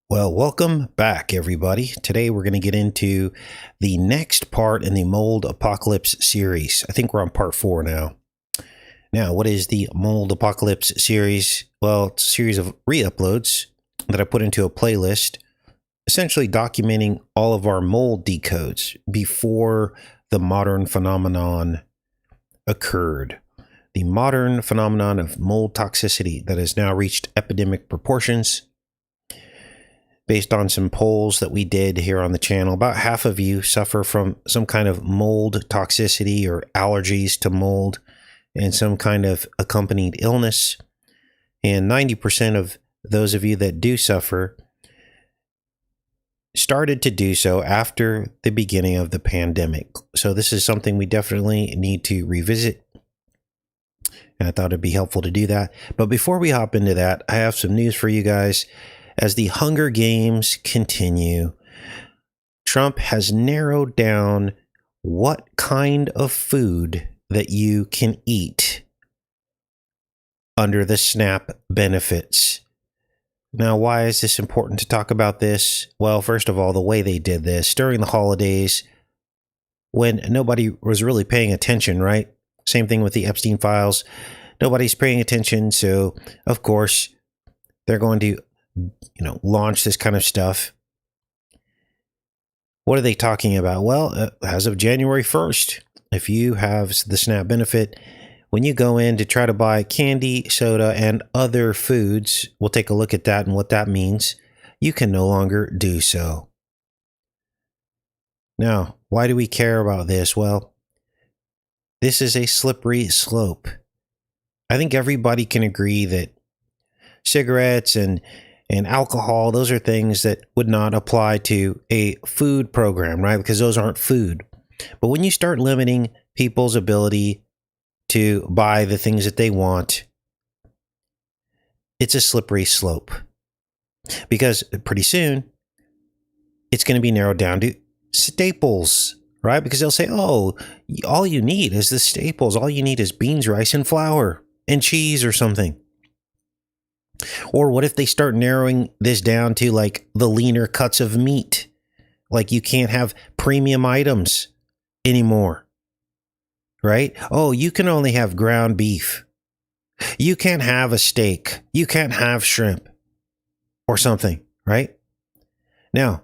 Well, welcome back, everybody. Today we're going to get into the next part in the Mold Apocalypse series. I think we're on part 4 now. Now, what is the Mold Apocalypse series? Well, it's a series of re-uploads that I put into a playlist, essentially documenting all of our mold decodes before the modern phenomenon occurred. The modern phenomenon of mold toxicity that has now reached epidemic proportions. Based on some polls that we did here on the channel, about half of you suffer from some kind of mold toxicity or allergies to mold and some kind of accompanied illness. And 90% of those of you that do suffer started to do so after the beginning of the pandemic. So this is something we definitely need to revisit. And I thought it'd be helpful to do that. But before we hop into that, I have some news for you guys. As the Hunger Games continue, Trump has narrowed down what kind of food that you can eat under the SNAP benefits. Now, why is this important to talk about this? Well, first of all, the way they did this during the holidays when nobody was really paying attention, right? Same thing with the Epstein files. Nobody's paying attention. So, of course, they're going to launch this kind of stuff. What are they talking about? Well, as of January 1st, if you have the SNAP benefit, when you go in to try to buy candy, soda, and other foods, we'll take a look at that and what that means. You can no longer do so. Now, why do we care about this? Well, this is a slippery slope. I think everybody can agree that cigarettes and alcohol, those are things that would not apply to a food program, right? Because those aren't food. But when you start limiting people's ability to buy the things that they want, it's a slippery slope. Because pretty soon, it's going to be narrowed down to staples, right? Because they'll say, oh, all you need is the staples. All you need is beans, rice, and flour, and cheese or something. Or what if they start narrowing this down to like the leaner cuts of meat? Like you can't have premium items anymore, right? Oh, you can only have ground beef. You can't have a steak. You can't have shrimp or something, right? Now,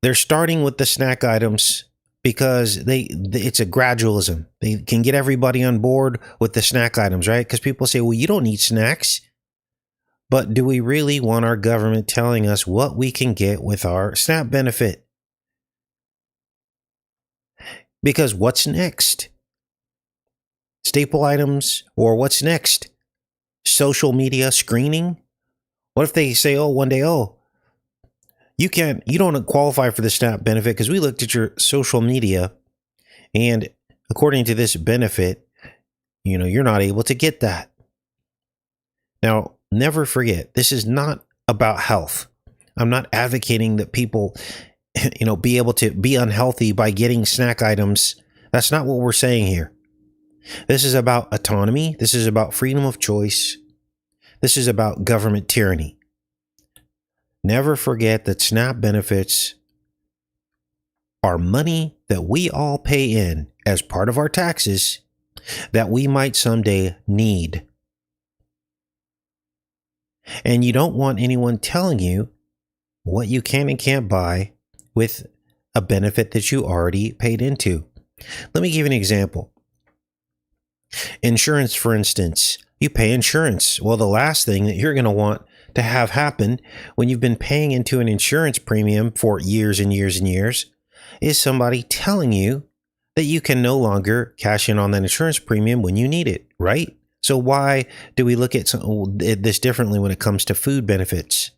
they're starting with the snack items because it's a gradualism. They can get everybody on board with the snack items, right? Because people say, well, you don't need snacks. But do we really want our government telling us what we can get with our SNAP benefit? Because what's next? Staple items, or what's next? Social media screening? What if they say, one day, you don't qualify for the SNAP benefit because we looked at your social media and according to this benefit, you're not able to get that. Now, never forget, this is not about health. I'm not advocating that people, be able to be unhealthy by getting snack items. That's not what we're saying here. This is about autonomy. This is about freedom of choice. This is about government tyranny. Never forget that SNAP benefits are money that we all pay in as part of our taxes that we might someday need. And you don't want anyone telling you what you can and can't buy with a benefit that you already paid into. Let me give you an example. Insurance, for instance. You pay insurance. Well, the last thing that you're going to want to have happen when you've been paying into an insurance premium for years and years and years is somebody telling you that you can no longer cash in on that insurance premium when you need it, right? So why do we look at this differently when it comes to food benefits?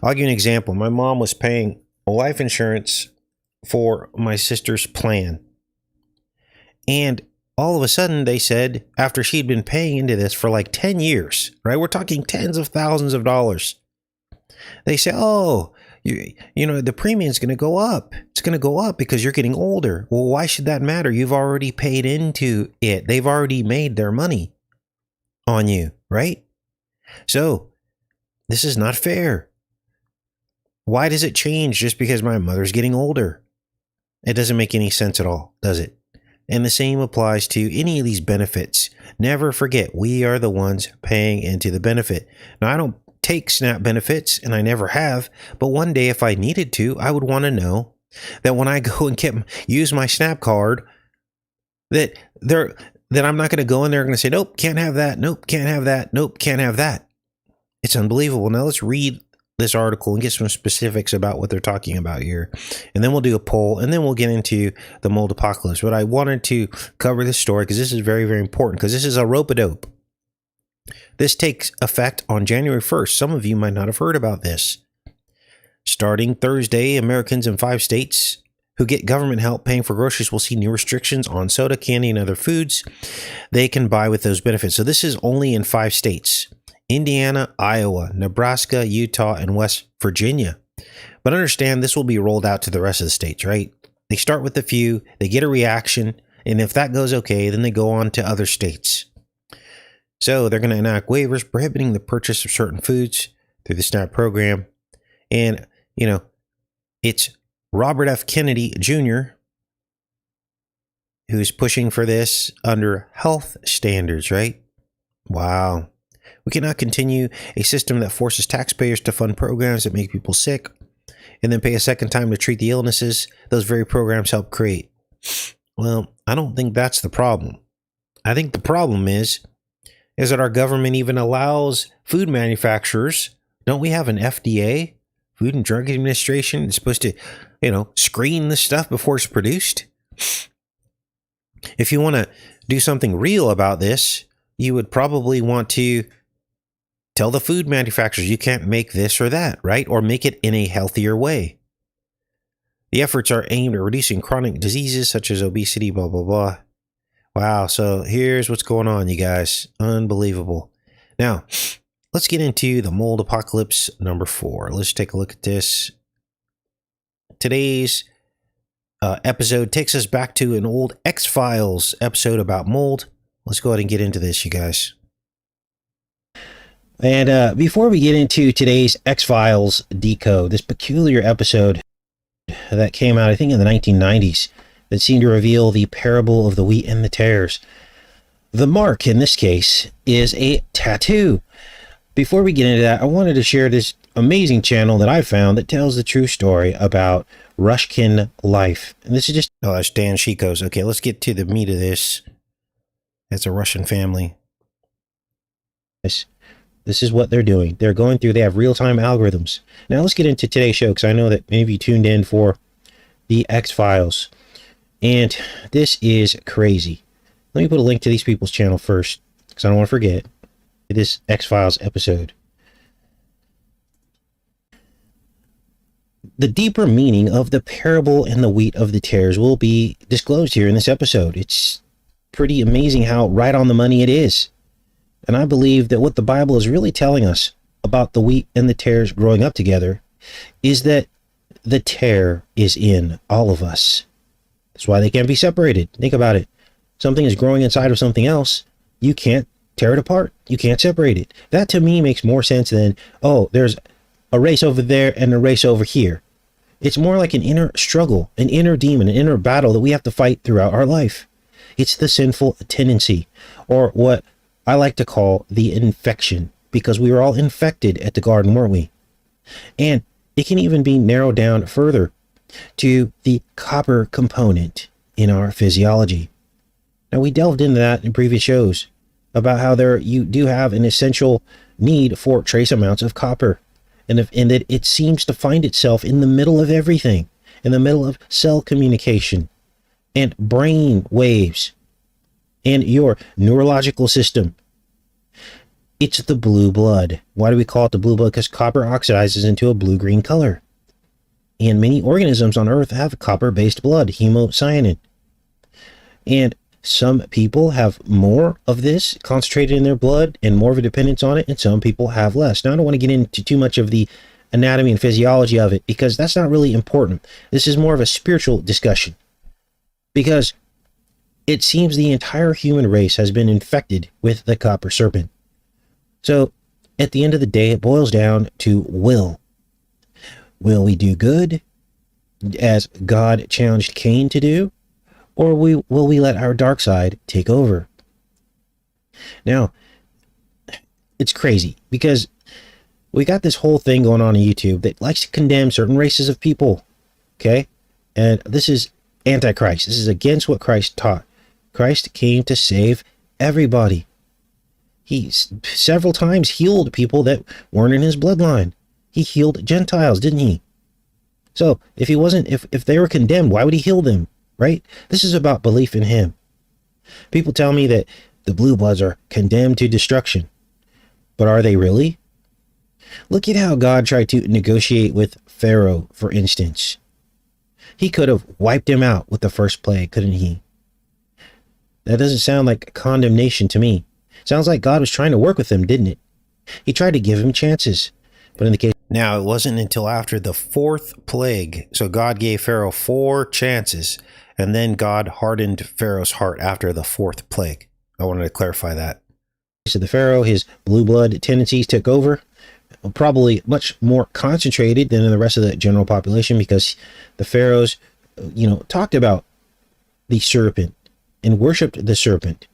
I'll give you an example. My mom was paying life insurance for my sister's plan. And all of a sudden, they said, after she'd been paying into this for like 10 years, right? We're talking tens of thousands of dollars. They say, the premium's going to go up. It's going to go up because you're getting older. Well, why should that matter? You've already paid into it. They've already made their money on you, right? So This is not fair. Why does it change just because my mother's getting older? It doesn't make any sense at all, does it? And the same applies to any of these benefits. Never forget, we are the ones paying into the benefit. Now, I don't take SNAP benefits, and I never have, but one day if I needed to, I would want to know that when I go and use my SNAP card, that I'm not going to go in there and say, nope, can't have that, nope, can't have that, nope, can't have that. It's unbelievable. Now let's read this article and get some specifics about what they're talking about here. And then we'll do a poll, and then we'll get into the mold apocalypse. But I wanted to cover this story because this is very, very important, because this is a rope-a-dope. This takes effect on January 1st. Some of you might not have heard about this. Starting Thursday, Americans in 5 states who get government help paying for groceries will see new restrictions on soda, candy, and other foods they can buy with those benefits. So this is only in 5 states: Indiana, Iowa, Nebraska, Utah, and West Virginia. But understand, this will be rolled out to the rest of the states, right? They start with a few, they get a reaction, and if that goes okay, then they go on to other states. So they're going to enact waivers prohibiting the purchase of certain foods through the SNAP program. And, it's Robert F. Kennedy Jr. who's pushing for this under health standards, right? Wow. We cannot continue a system that forces taxpayers to fund programs that make people sick and then pay a second time to treat the illnesses those very programs help create. Well, I don't think that's the problem. I think the problem is that our government even allows food manufacturers. Don't we have an FDA, Food and Drug Administration? It's supposed to, screen this stuff before it's produced. If you want to do something real about this, you would probably want to tell the food manufacturers you can't make this or that, right? Or make it in a healthier way. The efforts are aimed at reducing chronic diseases such as obesity, blah, blah, blah. Wow, so here's what's going on, you guys. Unbelievable. Now, let's get into the mold apocalypse number 4. Let's take a look at this. Today's episode takes us back to an old X-Files episode about mold. Let's go ahead and get into this, you guys. And before we get into today's X-Files Decode, this peculiar episode that came out, I think, in the 1990s, that seemed to reveal the parable of the wheat and the tares. The mark, in this case, is a tattoo. Before we get into that, I wanted to share this amazing channel that I found that tells the true story about Russian life. And this is just... Oh, that's Dan Chico's. Okay, let's get to the meat of this. It's a Russian family. This is what they're doing. They're going through, they have real-time algorithms. Now let's get into today's show, because I know that many of you tuned in for the X-Files. And this is crazy. Let me put a link to these people's channel first, because I don't want to forget this X-Files episode. The deeper meaning of the parable and the wheat of the tares will be disclosed here in this episode. It's pretty amazing how right on the money it is. And I believe that what the Bible is really telling us about the wheat and the tares growing up together is that the tare is in all of us. That's why they can't be separated. Think about it. Something is growing inside of something else. You can't tear it apart. You can't separate it. That to me makes more sense than, oh, there's a race over there and a race over here. It's more like an inner struggle, an inner demon, an inner battle that we have to fight throughout our life. It's the sinful tendency, or what I like to call the infection, because we were all infected at the garden, weren't we? And it can even be narrowed down further to the copper component in our physiology. Now, we delved into that in previous shows about how you do have an essential need for trace amounts of copper, and that it seems to find itself in the middle of everything, in the middle of cell communication and brain waves and your neurological system. It's the blue blood. Why do we call it the blue blood? Because copper oxidizes into a blue-green color. And many organisms on Earth have copper-based blood, hemocyanin. And some people have more of this concentrated in their blood and more of a dependence on it, and some people have less. Now, I don't want to get into too much of the anatomy and physiology of it, because that's not really important. This is more of a spiritual discussion, because it seems the entire human race has been infected with the copper serpent. So, at the end of the day, it boils down to will. Will we do good, as God challenged Cain to do, or will we let our dark side take over? Now, it's crazy because we got this whole thing going on YouTube that likes to condemn certain races of people, okay? And this is antichrist. This is against what Christ taught. Christ came to save everybody. He several times healed people that weren't in his bloodline. He healed Gentiles, didn't he? So if he wasn't, if they were condemned, why would he heal them, right? This is about belief in him. People tell me that the blue bloods are condemned to destruction. But are they really? Look at how God tried to negotiate with Pharaoh, for instance. He could have wiped him out with the first plague, couldn't he? That doesn't sound like condemnation to me. Sounds like God was trying to work with him, didn't it? He tried to give him chances. But in the case... Now, it wasn't until after the fourth plague. So God gave Pharaoh 4 chances. And then God hardened Pharaoh's heart after the fourth plague. I wanted to clarify that. So the Pharaoh, his blue blood tendencies took over. Probably much more concentrated than in the rest of the general population, because the pharaohs, talked about the serpent and worshipped the serpent.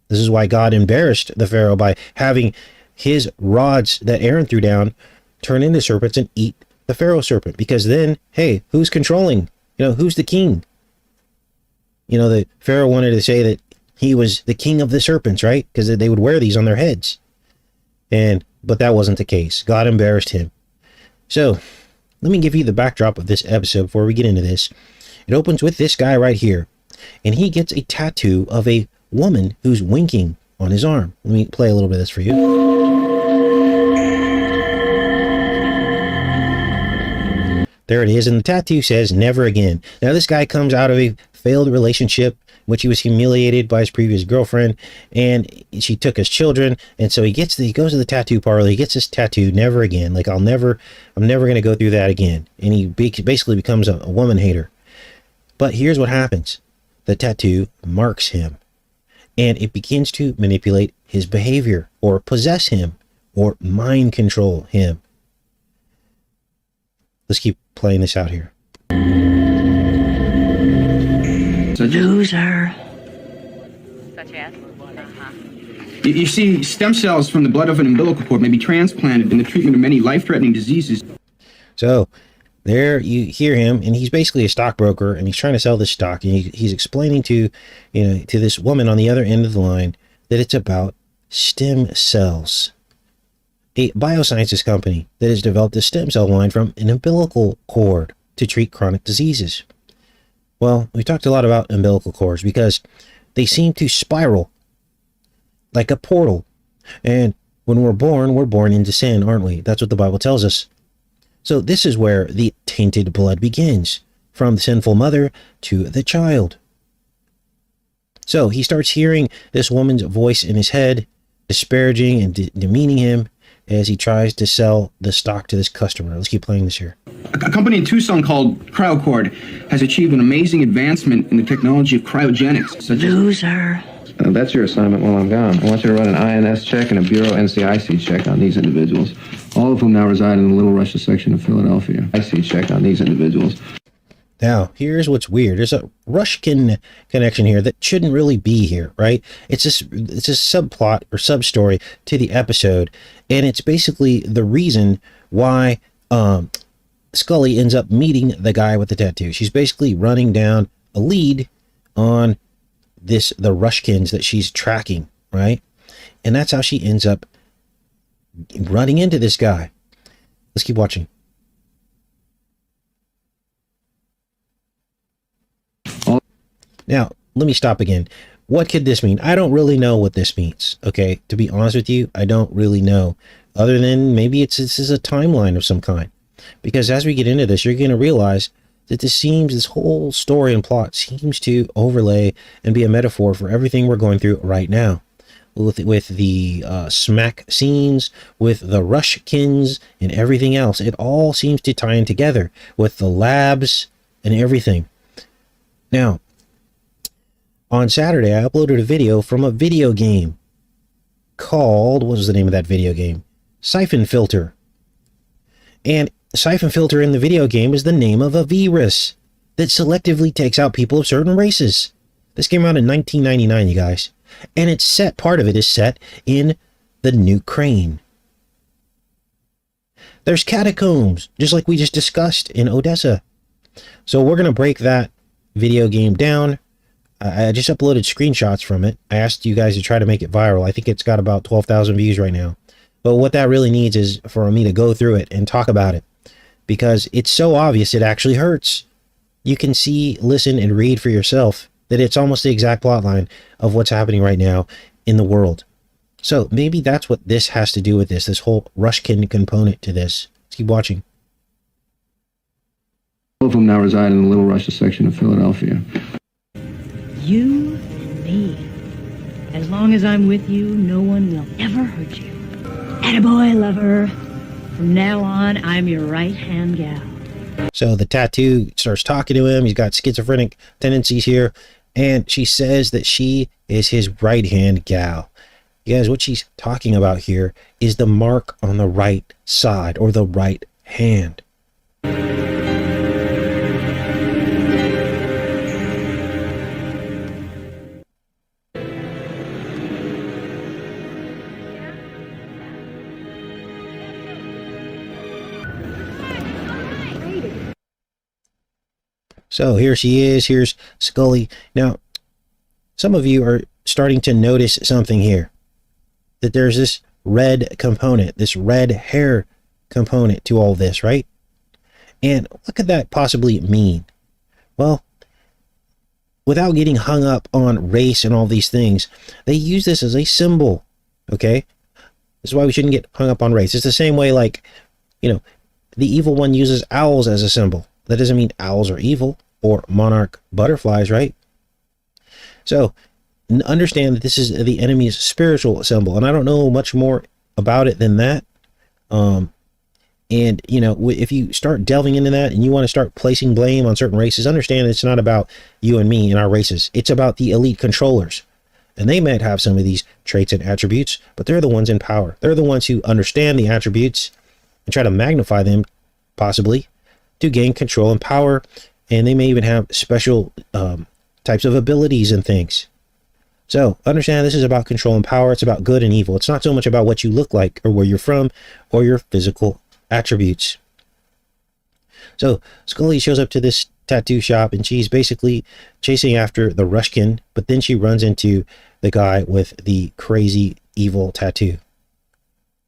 This is why God embarrassed the pharaoh by having his rods that Aaron threw down turn into serpents and eat the pharaoh serpent. Because then, hey, who's controlling? Who's the king? The pharaoh wanted to say that he was the king of the serpents, right? Because they would wear these on their heads. But that wasn't the case. God embarrassed him. So, let me give you the backdrop of this episode before we get into this. It opens with this guy right here. And he gets a tattoo of a woman who's winking on his arm. Let me play a little bit of this for you. There it is. And the tattoo says, "Never again." Now, this guy comes out of a failed relationship in which he was humiliated by his previous girlfriend, and she took his children. And so he goes to the tattoo parlor. He gets this tattoo, "Never again." Like, I'm never going to go through that again. And he basically becomes a woman hater. But here's what happens. The tattoo marks him, and it begins to manipulate his behavior, or possess him, or mind control him. Let's keep playing this out here. Loser. Such as? You see, stem cells from the blood of an umbilical cord may be transplanted in the treatment of many life-threatening diseases. So, there you hear him, and he's basically a stockbroker, and he's trying to sell this stock, and he's explaining to this woman on the other end of the line that it's about stem cells. A biosciences company that has developed a stem cell line from an umbilical cord to treat chronic diseases. Well, we talked a lot about umbilical cords because they seem to spiral like a portal. And when we're born into sin, aren't we? That's what the Bible tells us. So this is where the tainted blood begins, from the sinful mother to the child. So he starts hearing this woman's voice in his head, disparaging and demeaning him as he tries to sell the stock to this customer. Let's keep playing this here. A company in Tucson called CryoCord has achieved an amazing advancement in the technology of cryogenics. Loser. That's your assignment while I'm gone. I want you to run an INS check and a Bureau NCIC check on these individuals, all of whom now reside in the Little Russia section of Philadelphia. IC check on these individuals. Now, here's what's weird. There's a Rushkin connection here that shouldn't really be here, right? It's a subplot or sub-story to the episode, and it's basically the reason why Scully ends up meeting the guy with the tattoo. She's basically running down a lead on the Rushkins that she's tracking, right? And that's how she ends up running into this guy. Let's keep watching. Now, let me stop again. What could this mean? I don't really know what this means, okay? To be honest with you, I don't really know. Other than maybe this is a timeline of some kind. Because as we get into this, you're going to realize that this whole story and plot seems to overlay and be a metaphor for everything we're going through right now. With the smack scenes, with the Rushkins, and everything else. It all seems to tie in together with the labs and everything. Now, on Saturday, I uploaded a video from a video game called, what was the name of that video game? siphon filter. And siphon filter in the video game is the name of a virus that selectively takes out people of certain races. This came out in 1999, you guys. And it's set, part of it is set in the Ukraine. There's catacombs, just like we just discussed in Odessa. So we're going to break that video game down. I just uploaded screenshots from it. I asked you guys to try to make it viral. I think it's got about 12,000 views right now. But what that really needs is for me to go through it and talk about it, because it's so obvious it actually hurts. You can see, listen, and read for yourself that it's almost the exact plot line of what's happening right now in the world. So maybe that's what this has to do with this whole Rushkin component to this. Let's keep watching. All of them now reside in the Little Russia section of Philadelphia. You and me. As long as I'm with you, no one will ever hurt you. Attaboy, lover. From now on, I'm your right-hand gal. So the tattoo starts talking to him. He's got schizophrenic tendencies here. And she says that she is his right-hand gal. You guys, what she's talking about here is the mark on the right side, or the right hand. So here she is. Here's Scully. Now, some of you are starting to notice something here. That there's this red component, this red hair component to all this, right? And what could that possibly mean? Well, without getting hung up on race and all these things, they use this as a symbol, okay? This is why we shouldn't get hung up on race. It's the same way, like, you know, the evil one uses owls as a symbol. That doesn't mean owls are evil, or monarch butterflies, right? So understand that this is the enemy's spiritual symbol, and I don't know much more about it than that. And you know, if you start delving into that and you want to start placing blame on certain races, understand it's not about you and me and our races. It's about the elite controllers, and they might have some of these traits and attributes, but they're the ones in power. They're the ones who understand the attributes and try to magnify them, possibly, to gain control and power. And they may even have special types of abilities and things. So understand this is about control and power. It's about good and evil. It's not so much about what you look like or where you're from or your physical attributes. So Scully shows up to this tattoo shop and she's basically chasing after the Rushkin, but then she runs into the guy with the crazy evil tattoo.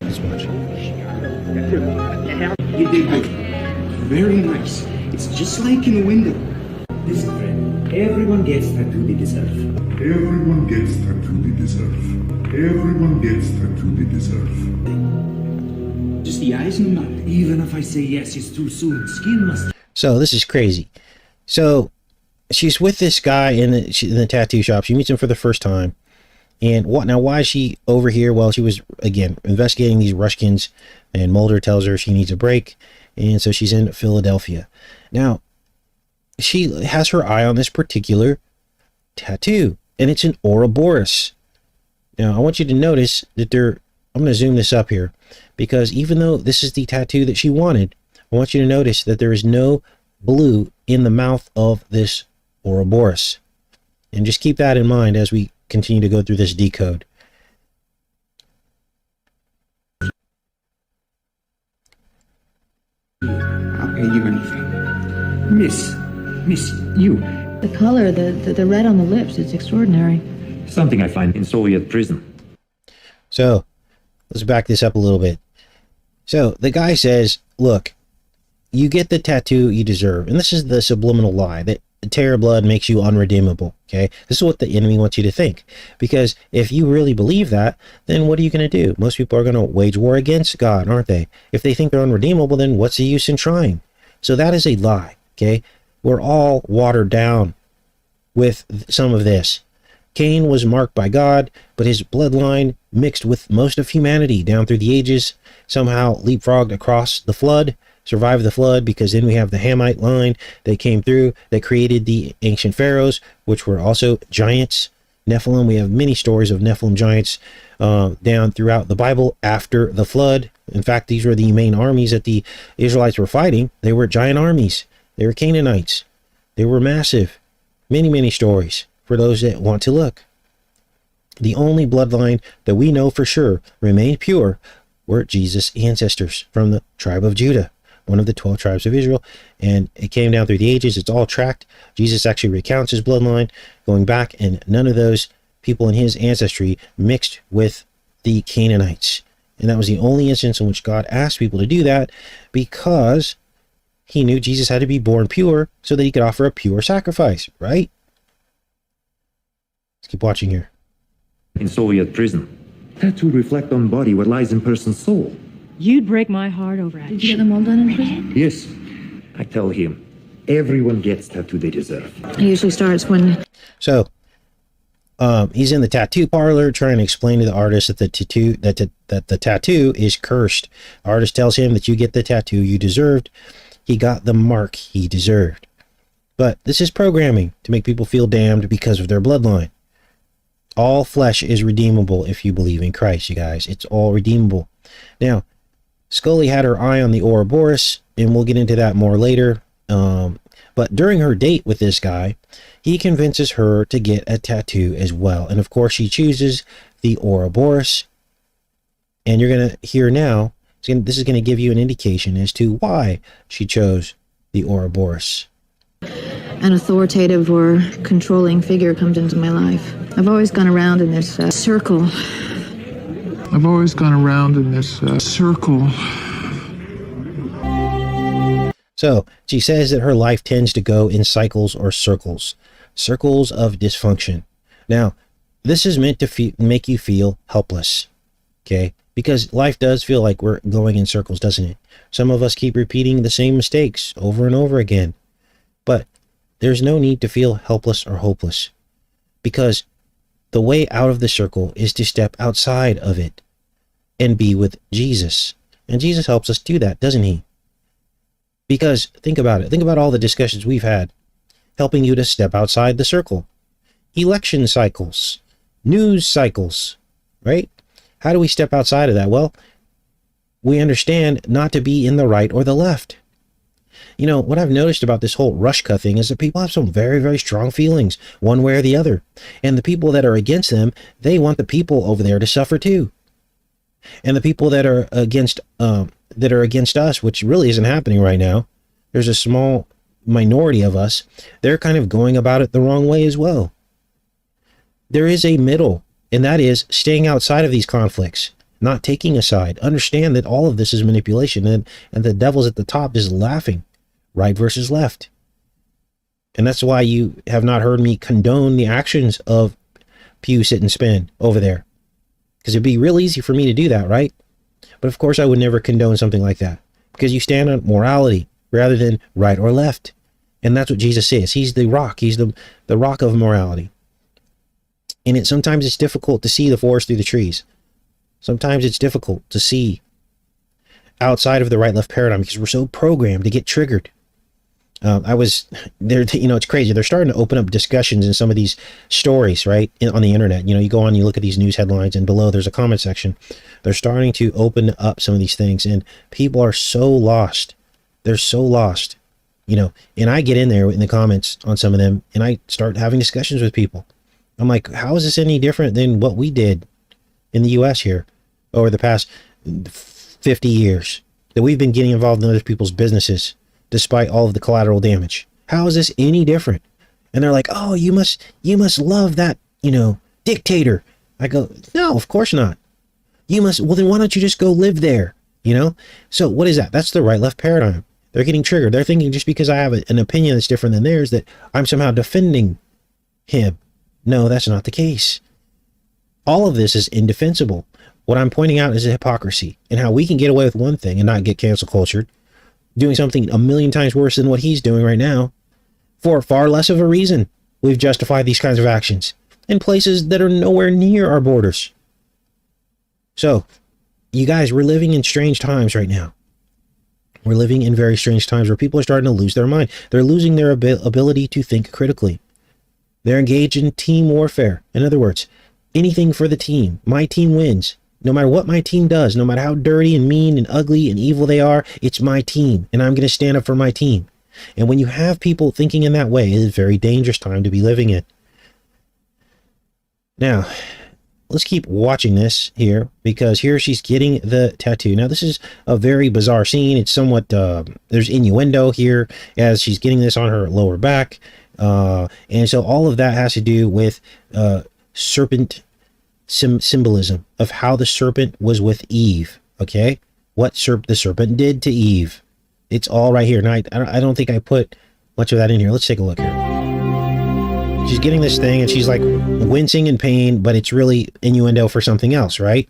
Let's watch. You did good. Very nice. It's just like in the window. Listen, friend. Everyone gets tattoo they deserve. Everyone gets tattoo they deserve. Everyone gets tattoo they deserve. Just the eyes and the mouth. Even if I say yes, it's too soon. Skin must... So this is crazy. So she's with this guy in the tattoo shop. She meets him for the first time. And why is she over here? Well, she was, again, investigating these Rushkins, and Mulder tells her she needs a break. And so she's in Philadelphia. Now, she has her eye on this particular tattoo, and it's an Ouroboros. Now, I want you to notice that I'm going to zoom this up here, because even though this is the tattoo that she wanted, I want you to notice that there is no blue in the mouth of this Ouroboros. And just keep that in mind as we continue to go through this decode. I'll pay you anything. Miss, you. The color, the red on the lips, it's extraordinary. Something I find in Soviet prison. So, let's back this up a little bit. So, the guy says, look, you get the tattoo you deserve. And this is the subliminal lie, that terror blood makes you unredeemable, okay? This is what the enemy wants you to think. Because if you really believe that, then what are you going to do? Most people are going to wage war against God, aren't they? If they think they're unredeemable, then what's the use in trying? So that is a lie, okay? We're all watered down with some of this. Cain was marked by God, but his bloodline mixed with most of humanity down through the ages, somehow leapfrogged across the flood, survived the flood, because then we have the Hamite line that came through that created the ancient pharaohs, which were also giants. Nephilim, we have many stories of Nephilim giants down throughout the Bible after the flood. In fact, these were the main armies that the Israelites were fighting. They were giant armies. They were Canaanites. They were massive. Many, many stories for those that want to look. The only bloodline that we know for sure remained pure were Jesus' ancestors from the tribe of Judah, one of the 12 tribes of Israel. And it came down through the ages. It's all tracked. Jesus actually recounts his bloodline going back, and none of those people in his ancestry mixed with the Canaanites. And that was the only instance in which God asked people to do that, because he knew Jesus had to be born pure so that he could offer a pure sacrifice, right? Let's keep watching here. In Soviet prison, tattoo reflect on body what lies in person's soul. You'd break my heart over it. Did you get them all done in prison? Yes, I tell him, everyone gets tattoo they deserve. It usually starts when... So, he's in the tattoo parlor trying to explain to the artist that the tattoo is cursed. The artist tells him that you get the tattoo you deserved. He got the mark he deserved. But this is programming to make people feel damned because of their bloodline. All flesh is redeemable if you believe in Christ, you guys. It's all redeemable. Now, Scully had her eye on the Ouroboros, and we'll get into that more later. But during her date with this guy, he convinces her to get a tattoo as well. And of course, she chooses the Ouroboros. And you're going to hear now, this is going to give you an indication as to why she chose the Ouroboros. An authoritative or controlling figure comes into my life. I've always gone around in this circle. So she says that her life tends to go in cycles or circles of dysfunction. Now, this is meant to make you feel helpless, okay? Because life does feel like we're going in circles, doesn't it? Some of us keep repeating the same mistakes over and over again. But there's no need to feel helpless or hopeless, because the way out of the circle is to step outside of it and be with Jesus. And Jesus helps us do that, doesn't he? Because think about it. Think about all the discussions we've had helping you to step outside the circle. Election cycles, news cycles, right? How do we step outside of that? Well, we understand not to be in the right or the left. You know, what I've noticed about this whole Rushka thing is that people have some very, very strong feelings one way or the other. And the people that are against them, they want the people over there to suffer too. And the people that are against us, which really isn't happening right now, there's a small minority of us, they're kind of going about it the wrong way as well. There is a middle, and that is staying outside of these conflicts, not taking a side. Understand that all of this is manipulation, and the devil's at the top is laughing, right versus left. And that's why you have not heard me condone the actions of Pew Sit and Spin over there, because it'd be real easy for me to do that, right? But of course I would never condone something like that, because you stand on morality rather than right or left. And that's what Jesus is. He's the rock. He's the rock of morality. And sometimes it's difficult to see the forest through the trees. Sometimes it's difficult to see outside of the right-left paradigm because we're so programmed to get triggered. I was there, it's crazy. They're starting to open up discussions in some of these stories, right? On the internet. You go on, you look at these news headlines, and below there's a comment section. They're starting to open up some of these things, and people are so lost. They're so lost, and I get in there in the comments on some of them, and I start having discussions with people. I'm like, how is this any different than what we did in the U.S. here over the past 50 years that we've been getting involved in other people's businesses despite all of the collateral damage? How is this any different? And they're like, oh, you must love that, dictator. I go, no, of course not. Well, then why don't you just go live there? So what is that? That's the right-left paradigm. They're getting triggered. They're thinking just because I have an opinion that's different than theirs that I'm somehow defending him. No, that's not the case. All of this is indefensible. What I'm pointing out is a hypocrisy and how we can get away with one thing and not get cancel cultured, doing something a million times worse than what he's doing right now for far less of a reason. We've justified these kinds of actions in places that are nowhere near our borders. So, you guys, we're living in strange times right now. We're living in very strange times where people are starting to lose their mind. They're losing their ability to think critically. They're engaged in team warfare. In other words, anything for the team. My team wins. No matter what my team does, no matter how dirty and mean and ugly and evil they are, it's my team, and I'm going to stand up for my team. And when you have people thinking in that way, it is a very dangerous time to be living in. Now, let's keep watching this here, because here she's getting the tattoo. Now, this is a very bizarre scene. It's somewhat, there's innuendo here as she's getting this on her lower back. And so all of that has to do with serpent symbolism of how the serpent was with Eve. Okay, what the serpent did to Eve. It's all right here. Now, I don't think I put much of that in here. Let's take a look here. She's getting this thing and she's like wincing in pain, but it's really innuendo for something else, right?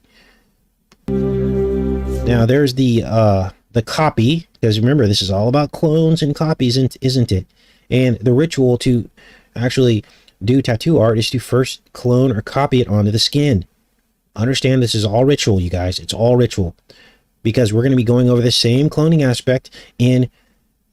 Now there's the copy, because remember, this is all about clones and copies, isn't it? And the ritual to actually do tattoo art is to first clone or copy it onto the skin. Understand, this is all ritual, you guys. It's all ritual, because we're going to be going over the same cloning aspect in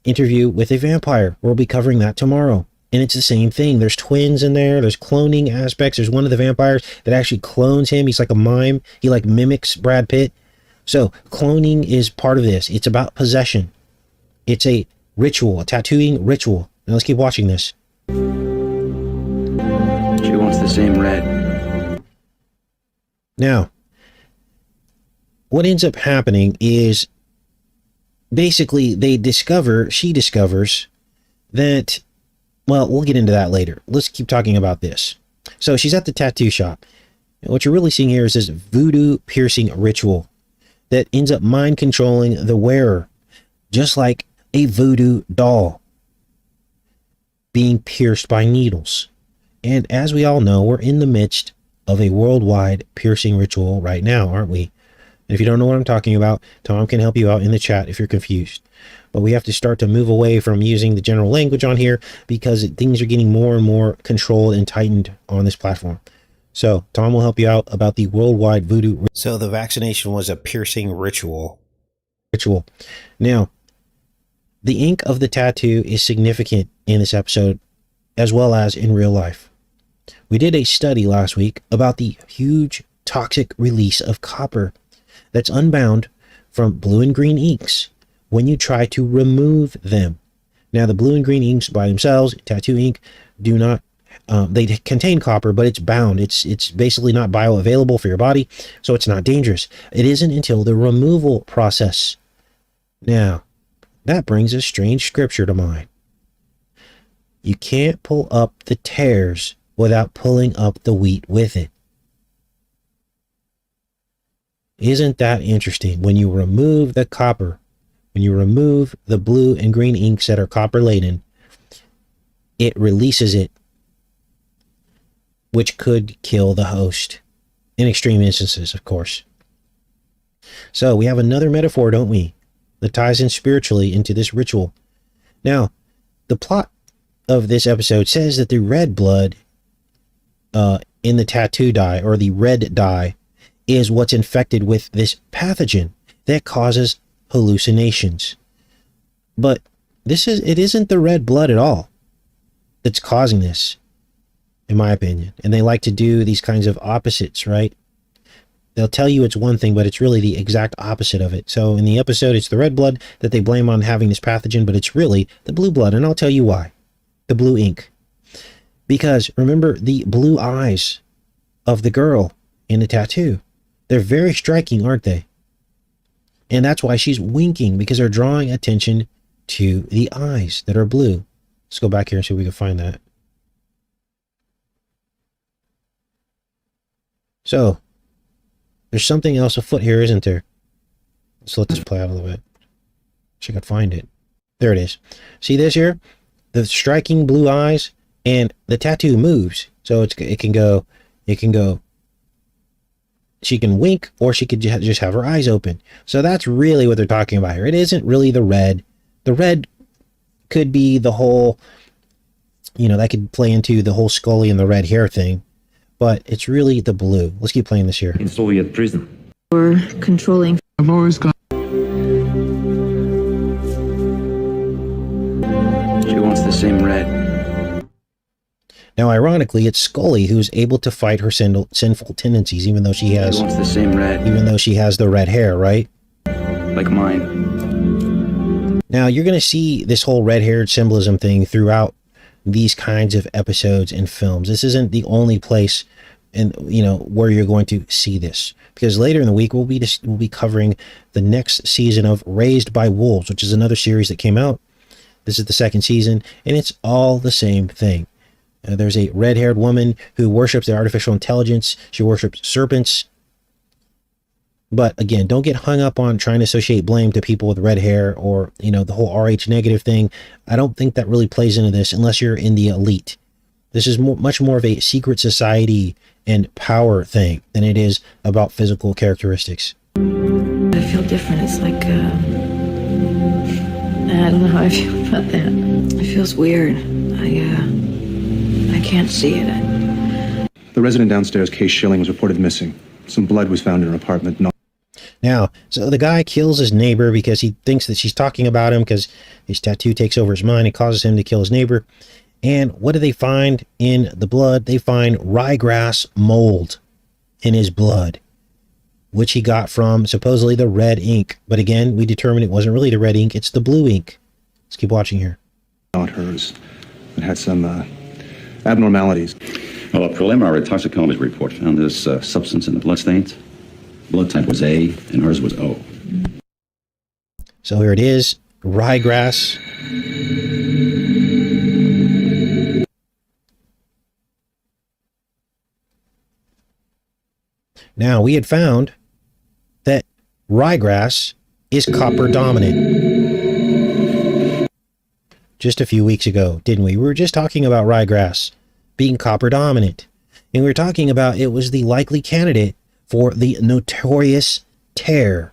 Interview with a Vampire. We'll be covering that tomorrow. And it's the same thing. There's twins in there. There's cloning aspects. There's one of the vampires that actually clones him. He's like a mime. He like mimics Brad Pitt. So cloning is part of this. It's about possession. It's a ritual, a tattooing ritual. Now let's keep watching this. She wants the same red. Now, what ends up happening is basically she discovers that, well, we'll get into that later. Let's keep talking about this. So she's at the tattoo shop. And what you're really seeing here is this voodoo piercing ritual that ends up mind controlling the wearer, just like a voodoo doll being pierced by needles. And as we all know, we're in the midst of a worldwide piercing ritual right now, aren't we? And if you don't know what I'm talking about, Tom can help you out in the chat if you're confused. But we have to start to move away from using the general language on here, because things are getting more and more controlled and tightened on this platform. So Tom will help you out about the worldwide voodoo. So the vaccination was a piercing ritual. Now, the ink of the tattoo is significant in this episode, as well as in real life. We did a study last week about the huge toxic release of copper that's unbound from blue and green inks when you try to remove them. Now, the blue and green inks by themselves, tattoo ink, do not, they contain copper, but it's bound. It's basically not bioavailable for your body, so it's not dangerous. It isn't until the removal process. Now, that brings a strange scripture to mind. You can't pull up the tares without pulling up the wheat with it. Isn't that interesting? When you remove the copper, when you remove the blue and green inks that are copper laden, it releases it, which could kill the host in extreme instances, of course. So we have another metaphor, don't we, that ties in spiritually into this ritual. Now, the plot of this episode says that the red blood in the tattoo dye, or the red dye, is what's infected with this pathogen that causes hallucinations. But it isn't the red blood at all that's causing this, in my opinion. And they like to do these kinds of opposites, right? They'll tell you it's one thing, but it's really the exact opposite of it. So in the episode, it's the red blood that they blame on having this pathogen, but it's really the blue blood. And I'll tell you why. The blue ink. Because remember the blue eyes of the girl in the tattoo. They're very striking, aren't they? And that's why she's winking, because they're drawing attention to the eyes that are blue. Let's go back here and see if we can find that. So, there's something else afoot here, isn't there? Let's let this play out a little bit. See if I can find it. There it is. See this here? The striking blue eyes, and the tattoo moves. So it can go, she can wink, or she could just have her eyes open. So that's really what they're talking about here. It isn't really the red. The red could be the whole, that could play into the whole Scully and the red hair thing. But it's really the blue. Let's keep playing this here. In Soviet prison. Or controlling. I've always got. She wants the same red. Now, ironically, it's Scully who's able to fight her sinful tendencies, even though she has Wants the same red, the red hair, right? like mine. Now, you're going to see this whole red-haired symbolism thing throughout these kinds of episodes and films. This isn't the only place where you're going to see this, because later in the week we'll be covering the next season of Raised by Wolves, which is another series that came out. This is the second season, and it's all the same thing. There's a red-haired woman who worships the artificial intelligence. She worships serpents. But again, don't get hung up on trying to associate blame to people with red hair or, the whole RH negative thing. I don't think that really plays into this unless you're in the elite. This is much more of a secret society and power thing than it is about physical characteristics. I feel different. It's like, I don't know how I feel about that. It feels weird. I can't see it. The resident downstairs, Kay Schilling, was reported missing. Some blood was found in her apartment. Now, so the guy kills his neighbor because he thinks that she's talking about him because his tattoo takes over his mind and causes him to kill his neighbor. And what do they find in the blood? They find ryegrass mold in his blood, which he got from supposedly the red ink. But again, we determined it wasn't really the red ink, it's the blue ink. Let's keep watching here. Not hers. It had some abnormalities. Well, a preliminary toxicology report found this substance in the bloodstains. Blood type was A, and hers was O. So here it is, ryegrass. Now, we had found that ryegrass is copper dominant just a few weeks ago, didn't we? We were just talking about ryegrass being copper dominant. And we were talking about it was the likely candidate for the notorious tare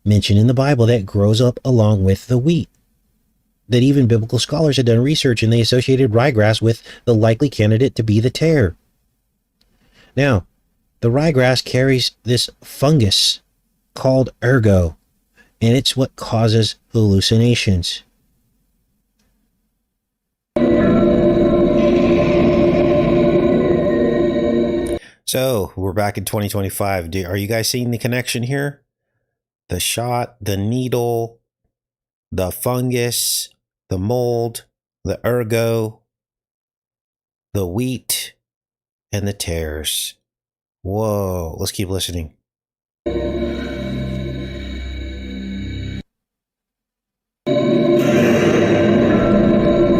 mentioned in the Bible that grows up along with the wheat. That even biblical scholars had done research and they associated ryegrass with the likely candidate to be the tare. Now, the ryegrass carries this fungus called ergo, and it's what causes hallucinations. So, we're back in 2025. Are you guys seeing the connection here? The shot, the needle, the fungus, the mold, the ergo, the wheat, and the tares. Whoa, let's keep listening.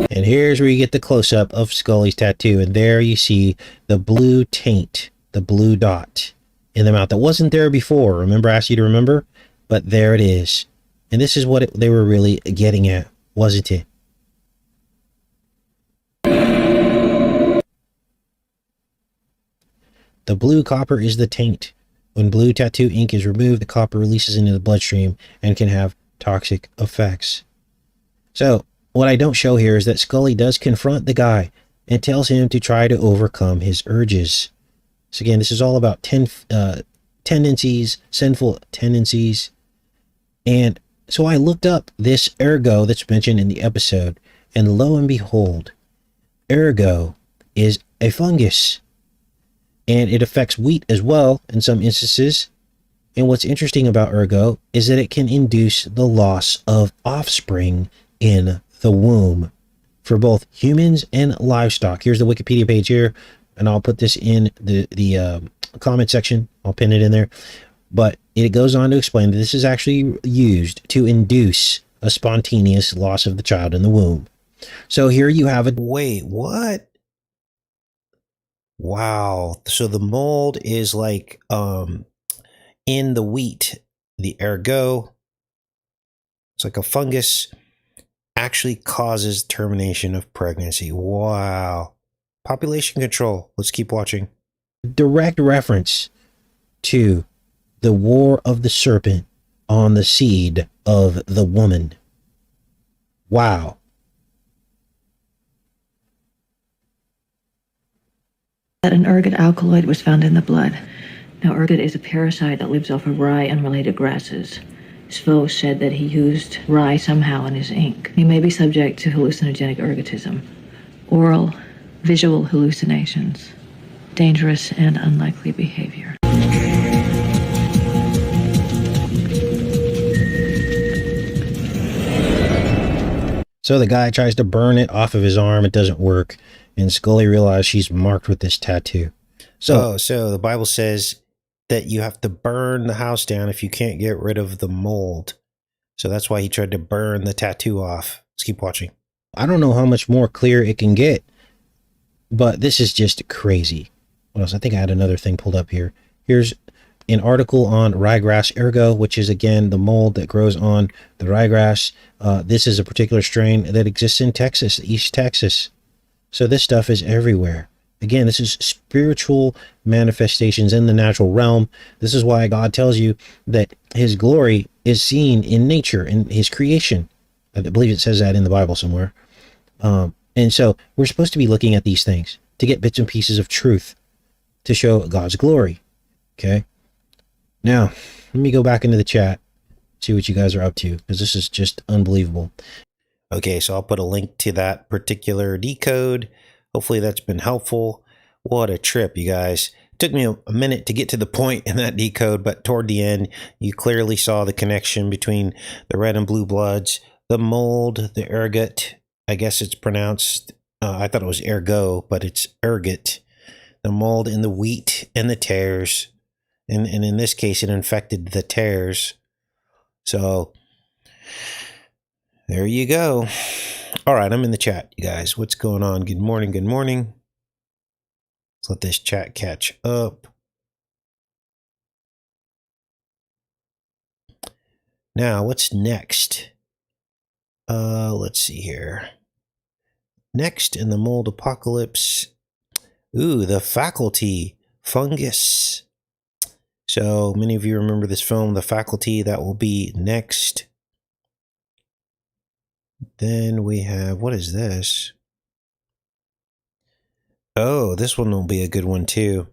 And here's where you get the close-up of Scully's tattoo. And there you see the blue taint, the blue dot in the mouth that wasn't there before. Remember, I asked you to remember? But there it is. And this is what they were really getting at, wasn't it? The blue copper is the taint. When blue tattoo ink is removed, the copper releases into the bloodstream and can have toxic effects. So, what I don't show here is that Scully does confront the guy and tells him to try to overcome his urges. So again, this is all about tendencies, sinful tendencies. And so I looked up this ergo that's mentioned in the episode, and lo and behold, ergo is a fungus. And it affects wheat as well in some instances. And what's interesting about ergo is that it can induce the loss of offspring in the womb for both humans and livestock. Here's the Wikipedia page here, and I'll put this in the comment section. I'll pin it in there. But it goes on to explain that this is actually used to induce a spontaneous loss of the child in the womb. So here you have it. Wait, what? Wow. So the mold is like in the wheat, the ergo, it's like a fungus, actually causes termination of pregnancy. Wow. Population control. Let's keep watching. Direct reference to the war of the serpent on the seed of the woman. Wow. That an ergot alkaloid was found in the blood. Now, ergot is a parasite that lives off of rye and related grasses. Svo said that he used rye somehow in his ink. He may be subject to hallucinogenic ergotism. Oral visual hallucinations, dangerous and unlikely behavior. So the guy tries to burn it off of his arm. It doesn't work. And Scully realizes she's marked with this tattoo. So the Bible says that you have to burn the house down if you can't get rid of the mold. So that's why he tried to burn the tattoo off. Let's keep watching. I don't know how much more clear it can get, but this is just crazy. What else? I think I had another thing pulled up here. Here's an article on ryegrass ergo, which is, again, the mold that grows on the ryegrass. This is a particular strain that exists in Texas, East Texas. So this stuff is everywhere. Again, this is spiritual manifestations in the natural realm. This is why God tells you that his glory is seen in nature, in his creation. I believe it says that in the Bible somewhere. And so we're supposed to be looking at these things to get bits and pieces of truth to show God's glory. Okay. Now, let me go back into the chat, see what you guys are up to, because this is just unbelievable. Okay, so I'll put a link to that particular decode. Hopefully that's been helpful. What a trip, you guys. It took me a minute to get to the point in that decode, but toward the end, you clearly saw the connection between the red and blue bloods, the mold, the ergot. I guess it's pronounced, I thought it was ergo, but it's ergot. The mold in the wheat and the tares. And in this case, it infected the tares. So there you go. All right, I'm in the chat, you guys. What's going on? Good morning. Good morning. Let's let this chat catch up. Now, what's next? Let's see here. Next in the mold apocalypse. Ooh, the faculty fungus. So many of you remember this film, The Faculty. That will be next. Then we have, what is this? Oh, this one will be a good one too.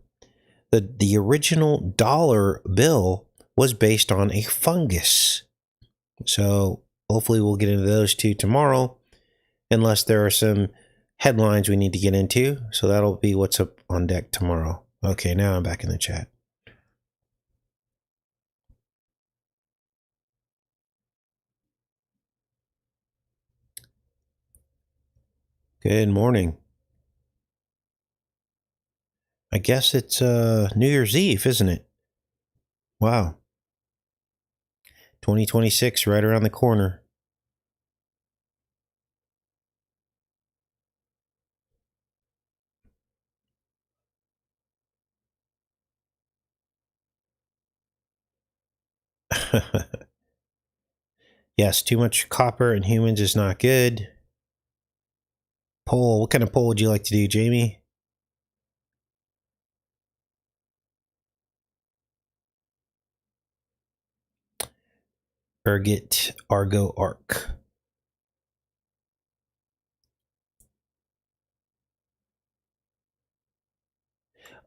The original dollar bill was based on a fungus. So hopefully we'll get into those two tomorrow, unless there are some headlines we need to get into. So that'll be what's up on deck tomorrow. Okay, now I'm back in the chat. Good morning. I guess it's New Year's Eve, isn't it? Wow. 2026 right around the corner. Yes, too much copper in humans is not good. Poll. What kind of poll would you like to do, Jamie? Ergot, Argo, Arc.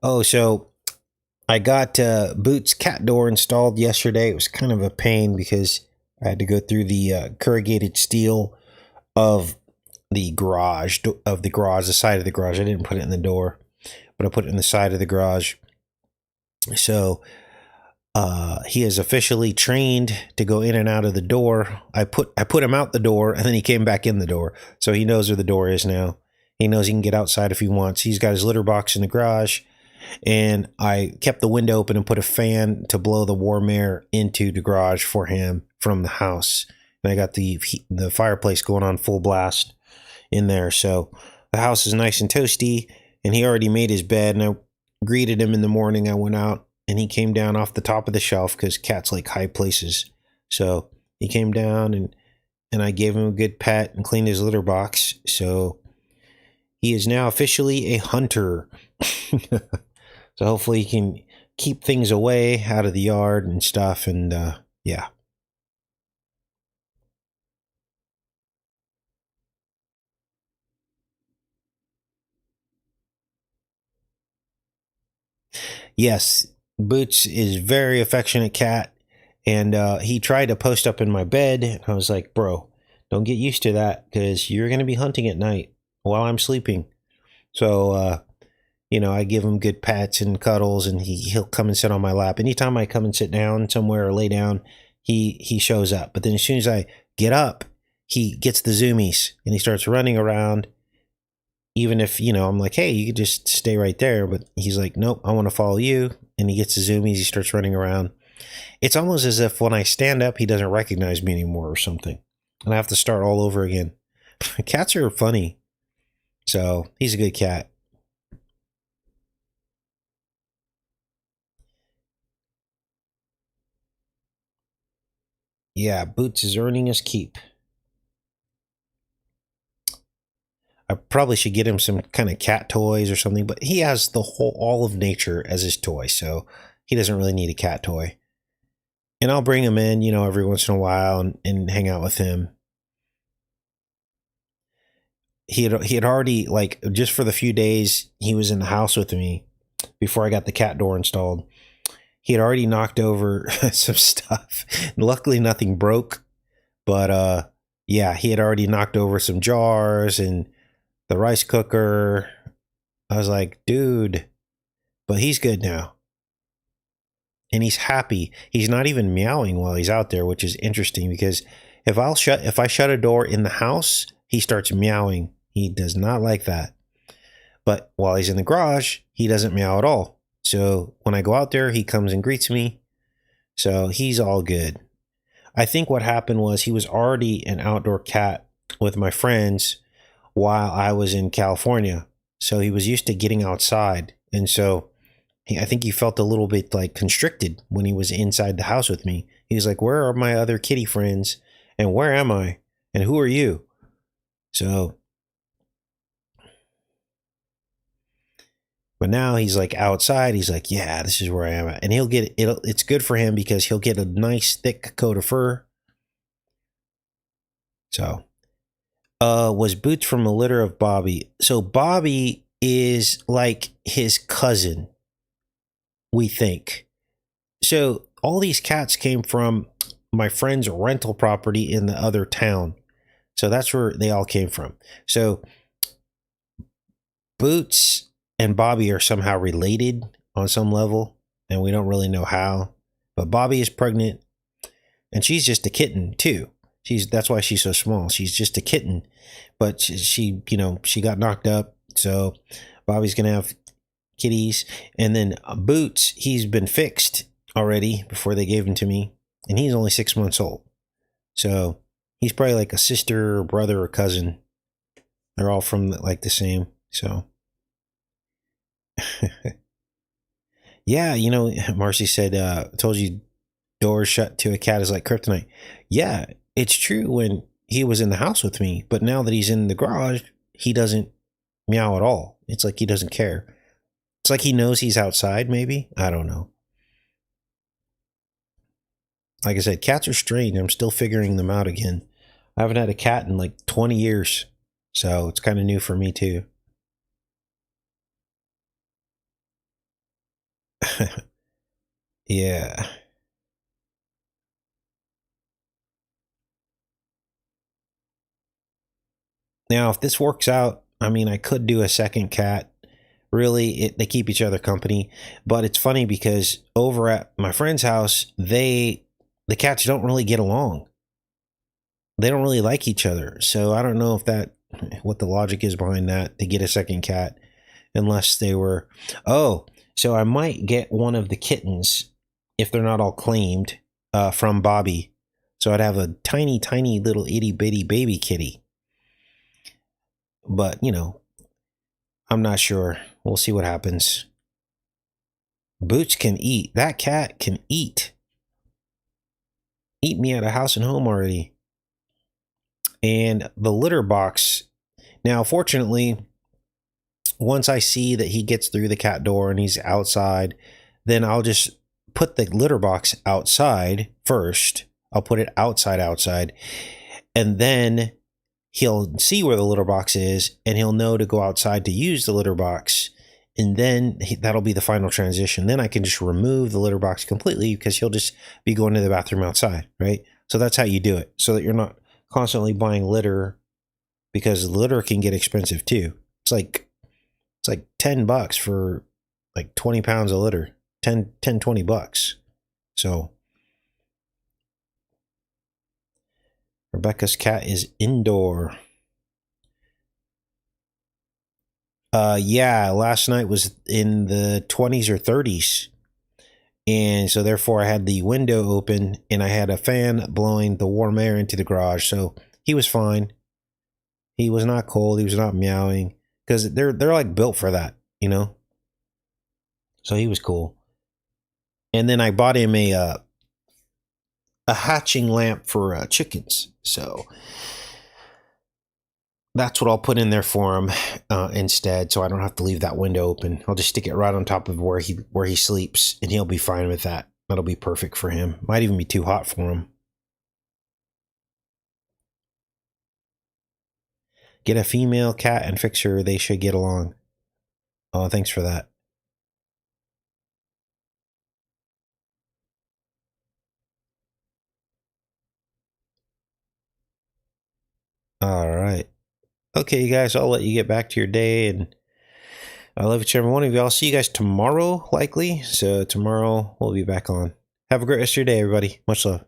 Oh, so I got Boot's cat door installed yesterday. It was kind of a pain because I had to go through the corrugated steel of the garage, the side of the garage. I didn't put it in the door, but I put it in the side of the garage. So he is officially trained to go in and out of the door. I put him out the door, and then he came back in the door. So he knows where the door is now. He knows he can get outside if he wants. He's got his litter box in the garage, and I kept the window open and put a fan to blow the warm air into the garage for him from the house. And I got the fireplace going on full blast in there. So the house is nice and toasty, and he already made his bed, and I greeted him in the morning. I went out, and he came down off the top of the shelf because cats like high places. So he came down, and I gave him a good pet and cleaned his litter box. So he is now officially a hunter. So hopefully he can keep things away out of the yard and stuff. And yeah. Yes, Boots is very affectionate cat. And he tried to post up in my bed. And I was like, bro, don't get used to that because you're going to be hunting at night while I'm sleeping. So, I give him good pets and cuddles, and he'll come and sit on my lap. Anytime I come and sit down somewhere or lay down, he shows up. But then as soon as I get up, he gets the zoomies and he starts running around. Even if, I'm like, hey, you could just stay right there. But he's like, nope, I want to follow you. And he gets the zoomies. He starts running around. It's almost as if when I stand up, he doesn't recognize me anymore or something. And I have to start all over again. Cats are funny. So he's a good cat. Yeah, Boots is earning his keep. I probably should get him some kind of cat toys or something, but he has all of nature as his toy, so he doesn't really need a cat toy. And I'll bring him in, every once in a while and hang out with him. He had already, like, just for the few days he was in the house with me before I got the cat door installed, he had already knocked over some stuff. Luckily nothing broke, but yeah, he had already knocked over some jars and the rice cooker. I was like, dude, but he's good now. And he's happy. He's not even meowing while he's out there, which is interesting because if I shut a door in the house, he starts meowing. He does not like that. But while he's in the garage, he doesn't meow at all. So when I go out there, he comes and greets me. So he's all good. I think what happened was he was already an outdoor cat with my friends while I was in California. So he was used to getting outside. And so I think he felt a little bit like constricted when he was inside the house with me. He was like, where are my other kitty friends? And where am I? And who are you? So, but now he's like outside. He's like, yeah, this is where I am at. And it's good for him because he'll get a nice thick coat of fur. So, was Boots from a litter of Bobby? So Bobby is like his cousin, we think. So all these cats came from my friend's rental property in the other town. So that's where they all came from. So Boots and Bobby are somehow related on some level, and we don't really know how. But Bobby is pregnant, and she's just a kitten too. That's why she's so small. She's just a kitten, but she got knocked up. So Bobby's gonna have kitties. And then Boots, he's been fixed already before they gave him to me, and he's only 6 months old. So he's probably like a sister or brother or cousin. They're all from like the same. So yeah, Marcy said, told you doors shut to a cat is like kryptonite. Yeah, it's true when he was in the house with me, but now that he's in the garage, he doesn't meow at all. It's like he doesn't care. It's like he knows he's outside, maybe. I don't know. Like I said, cats are strange. I'm still figuring them out again. I haven't had a cat in like 20 years, so it's kind of new for me too. Yeah. Now, if this works out, I mean, I could do a second cat. Really, they keep each other company. But it's funny because over at my friend's house, the cats don't really get along. They don't really like each other. So I don't know what the logic is behind that to get a second cat, unless they were, so I might get one of the kittens if they're not all claimed from Bobby. So I'd have a tiny, tiny little itty bitty baby kitty. But, I'm not sure. We'll see what happens. Boots can eat. That cat can eat. Eat me out of house and home already. And the litter box. Now, fortunately, once I see that he gets through the cat door and he's outside, then I'll just put the litter box outside first. I'll put it outside. And then he'll see where the litter box is, and he'll know to go outside to use the litter box. And then that'll be the final transition. Then I can just remove the litter box completely because he'll just be going to the bathroom outside, right? So that's how you do it, so that you're not constantly buying litter, because litter can get expensive too. It's like It's like $10 for like 20 pounds a litter. 20 bucks. So Rebecca's cat is indoor. Yeah, last night was in the 20s or 30s. And so therefore I had the window open and I had a fan blowing the warm air into the garage. So he was fine. He was not cold. He was not meowing because they're like built for that, you know? So he was cool. And then I bought him a hatching lamp for chickens. So that's what I'll put in there for him instead, so I don't have to leave that window open. I'll just stick it right on top of where he sleeps, and he'll be fine with that. That'll be perfect for him. Might even be too hot for him. Get a female cat and fix her. They should get along. Oh, thanks for that. All right. Okay, you guys, I'll let you get back to your day, and I love each and every one of you. I'll see you guys tomorrow, likely. So tomorrow we'll be back on. Have a great rest of your day, everybody. Much love.